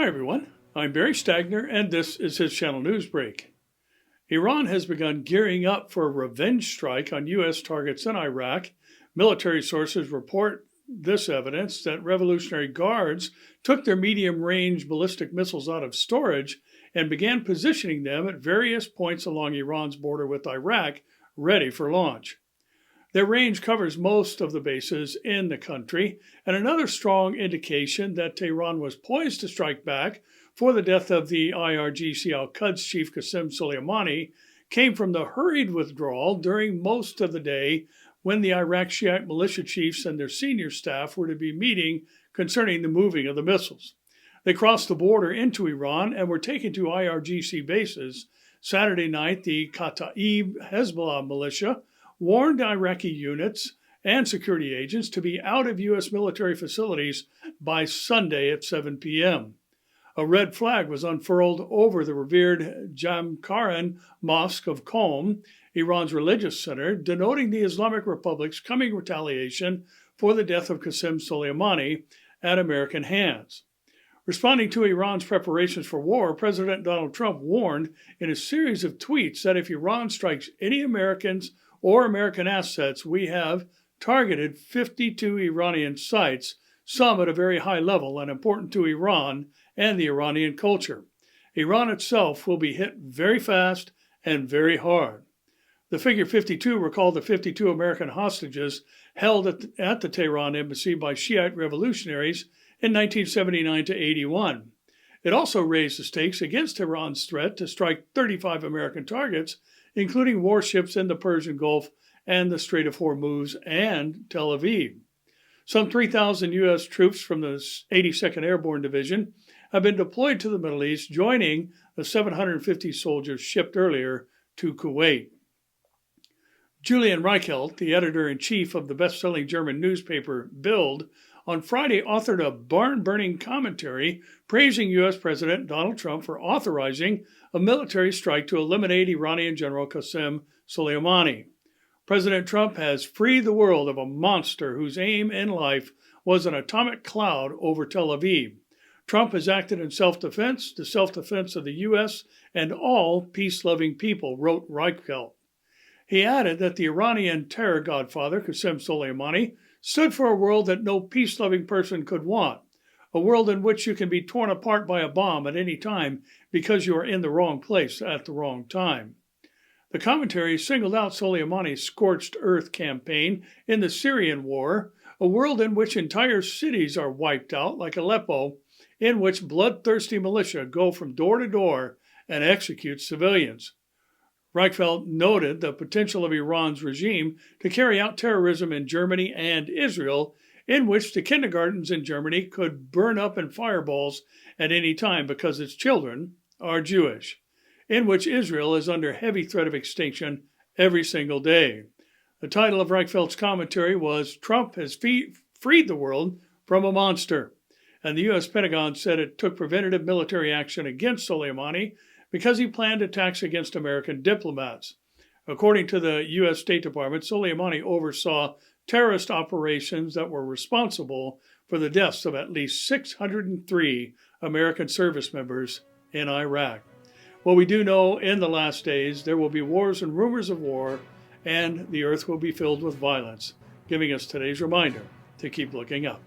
Hi everyone, I'm Barry Stagner and this is his channel news break. Iran has begun gearing up for a revenge strike on U.S. targets in Iraq. Military sources report this evidence that Revolutionary Guards took their medium-range ballistic missiles out of storage and began positioning them at various points along Iran's border with Iraq, ready for launch. Their range covers most of the bases in the country, and another strong indication that Tehran was poised to strike back for the death of the IRGC Al Qods chief Qussem Soleimani came from the hurried withdrawal during most of the day when the Iraq Shiite militia chiefs and their senior staff were to be meeting concerning the moving of the missiles. They crossed the border into Iran and were taken to IRGC bases. Saturday night, the Kataib Hezbollah militia warned Iraqi units and security agents to be out of U.S. military facilities by Sunday at 7 p.m. A red flag was unfurled over the revered Jamkaran Mosque of Qom, Iran's religious center, denoting the Islamic Republic's coming retaliation for the death of Qussem Soleimani at American hands. Responding to Iran's preparations for war, President Donald Trump warned in a series of tweets that if Iran strikes any Americans or American assets, we have targeted 52 Iranian sites, some at a very high level and important to Iran and the Iranian culture. Iran itself will be hit very fast and very hard. The figure 52 recalled the 52 American hostages held at the Tehran embassy by Shiite revolutionaries in 1979 to 81. It also raised the stakes against Iran's threat to strike 35 American targets, including warships in the Persian Gulf and the Strait of Hormuz and Tel Aviv. Some 3,000 U.S. troops from the 82nd Airborne Division have been deployed to the Middle East, joining the 750 soldiers shipped earlier to Kuwait. Julian Reichelt, the editor-in-chief of the best-selling German newspaper Bild, on Friday authored a barn-burning commentary praising U.S. President Donald Trump for authorizing a military strike to eliminate Iranian General Qassem Soleimani. President Trump has freed the world of a monster whose aim in life was an atomic cloud over Tel Aviv. Trump has acted in self-defense, the self-defense of the U.S. and all peace-loving people, wrote Reichelt. He added that the Iranian terror godfather, Qussem Soleimani, stood for a world that no peace-loving person could want, a world in which you can be torn apart by a bomb at any time because you are in the wrong place at the wrong time. The commentary singled out Soleimani's scorched earth campaign in the Syrian war, a world in which entire cities are wiped out like Aleppo, in which bloodthirsty militia go from door to door and execute civilians. Reichelt noted the potential of Iran's regime to carry out terrorism in Germany and Israel, in which the kindergartens in Germany could burn up in fireballs at any time because its children are Jewish, in which Israel is under heavy threat of extinction every single day. The title of Reichelt's commentary was "Trump has freed the world from a monster," and the U.S. Pentagon said it took preventative military action against Soleimani because he planned attacks against American diplomats. According to the U.S. State Department, Soleimani oversaw terrorist operations that were responsible for the deaths of at least 603 American service members in Iraq. Well, we do know in the last days there will be wars and rumors of war, and the earth will be filled with violence, giving us today's reminder to keep looking up.